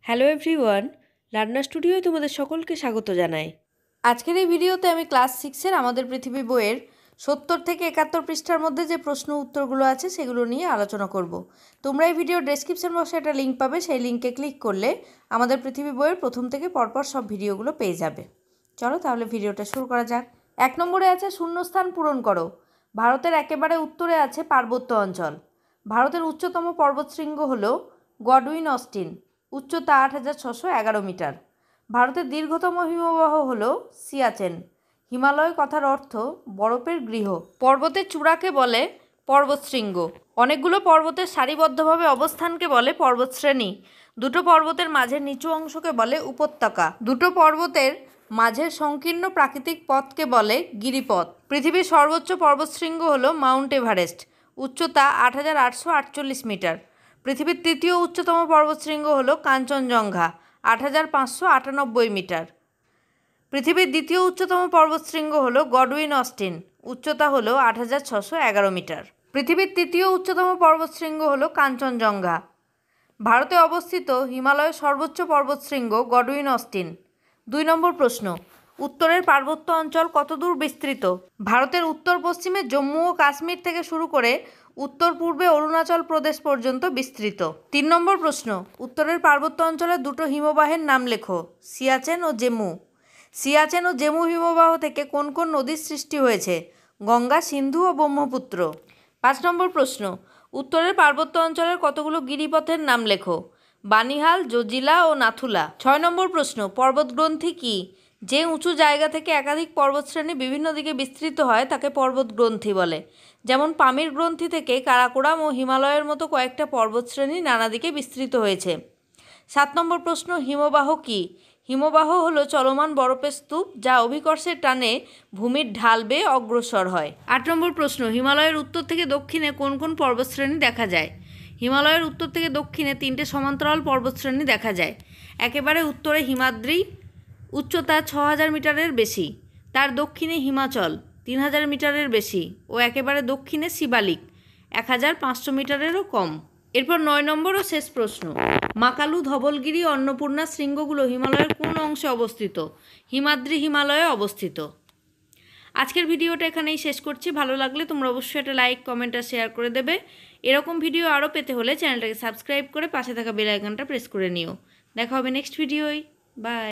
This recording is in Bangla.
হ্যালো এভরিওয়ান, রান্না স্টুডিওয় তোমাদের সকলকে স্বাগত জানাই। আজকের এই ভিডিওতে আমি ক্লাস 6-এর আমাদের পৃথিবী বইয়ের 70 থেকে 71 পৃষ্ঠার মধ্যে যে প্রশ্ন উত্তরগুলো আছে সেগুলো নিয়ে আলোচনা করব। তোমরা এই ভিডিওর ডেসক্রিপশন বক্সে একটা লিঙ্ক পাবে, সেই লিঙ্কে ক্লিক করলে আমাদের পৃথিবী বইয়ের প্রথম থেকে পরপর সব ভিডিওগুলো পেয়ে যাবে। চলো তাহলে ভিডিওটা শুরু করা যাক। 1 নম্বরে আছে শূন্যস্থান পূরণ করো। ভারতের একেবারে উত্তরে আছে পার্বত্য অঞ্চল। ভারতের উচ্চতম পর্বতশৃঙ্গ হল গডউইন অস্টিন, উচ্চতা 8611 মিটার। ভারতের দীর্ঘতম হিমবাহ হল সিয়াচেন। হিমালয় কথার অর্থ বরফের গৃহ। পর্বতের চূড়াকে বলে পর্বতশৃঙ্গ। অনেকগুলো পর্বতের সারিবদ্ধভাবে অবস্থানকে বলে পর্বতশ্রেণী। দুটো পর্বতের মাঝের নিচু অংশকে বলে উপত্যকা। দুটো পর্বতের মাঝের সংকীর্ণ প্রাকৃতিক পথকে বলে গিরিপথ। পৃথিবীর সর্বোচ্চ পর্বতশৃঙ্গ হল মাউন্ট এভারেস্ট, উচ্চতা 8848 মিটার। পৃথিবীর তৃতীয় উচ্চতম পর্বতশৃঙ্গ হল কাঞ্চনজঙ্ঘা, 8598 মিটার। পৃথিবীর দ্বিতীয় উচ্চতম পর্বতশৃঙ্গ হল গডউইন অস্টিন, উচ্চতা হল 8611 মিটার। পৃথিবীর তৃতীয় উচ্চতম পর্বতশৃঙ্গ হল কাঞ্চনজঙ্ঘা। ভারতে অবস্থিত হিমালয়ের সর্বোচ্চ পর্বতশৃঙ্গ গডউইন অস্টিন। 2 নম্বর প্রশ্ন, উত্তরের পার্বত্য অঞ্চল কতদূর বিস্তৃত? ভারতের উত্তর পশ্চিমে জম্মু ও কাশ্মীর থেকে শুরু করে উত্তর পূর্বে অরুণাচল প্রদেশ পর্যন্ত বিস্তৃত। 3 নম্বর প্রশ্ন, উত্তরের পার্বত্য অঞ্চলের দুটো হিমবাহের নাম লেখো, সিয়াচেন ও জেমু। সিয়াচেন ও জেমু হিমবাহ থেকে কোন কোন নদীর সৃষ্টি হয়েছে? গঙ্গা, সিন্ধু ও ব্রহ্মপুত্র। 5 নম্বর প্রশ্ন, উত্তরের পার্বত্য অঞ্চলের কতগুলো গিরিপথের নাম লেখো? বানিহাল, জজিলা ও নাথুলা। 6 নম্বর প্রশ্ন, পর্বতগ্রন্থি কি? যে উঁচু জায়গা থেকে একাধিক পর্বতশ্রেণী বিভিন্ন দিকে বিস্তৃত হয় তাকে পর্বতগ্রন্থি বলে। যেমন পামির গ্রন্থি থেকে কারাকোরাম ও হিমালয়ের মতো কয়েকটা পর্বতশ্রেণী নানা দিকে বিস্তৃত হয়েছে। 7 নম্বর প্রশ্ন, হিমবাহ কি? হিমবাহ হলো চলমান বরফের স্তূপ যা অভিকর্ষের টানে ভূমির ঢাল বেয়ে অগ্রসর হয়। 8 নম্বর প্রশ্ন, হিমালয়ের উত্তর থেকে দক্ষিণে কোন কোন পর্বতশ্রেণী দেখা যায়? হিমালয়ের উত্তর থেকে দক্ষিণে 3টে সমান্তরাল পর্বতশ্রেণী দেখা যায়। একেবারে উত্তরে হিমাদ্রি, উচ্চতা 6000 মিটারের বেশি। তার দক্ষিণে হিমাচল, 3000 মিটারের বেশি ও একেবারে দক্ষিণে শিবালিক, 1500 মিটারেরও কম। এরপর 9 নম্বর ও শেষ প্রশ্ন, মাকালু, ধবলগিরি, অন্নপূর্ণা শৃঙ্গগুলো হিমালয়ের কোন অংশে অবস্থিত? হিমাদ্রি হিমালয়ে অবস্থিত। আজকের ভিডিওটা এখানেই শেষ করছি। ভালো লাগলে তোমরা অবশ্যই একটা লাইক, কমেন্ট আর শেয়ার করে দেবে। এরকম ভিডিও আরও পেতে হলে চ্যানেলটাকে সাবস্ক্রাইব করে পাশে থাকা বেল আইকনটা প্রেস করে নিও। দেখা হবে নেক্সট ভিডিওয়। বাই।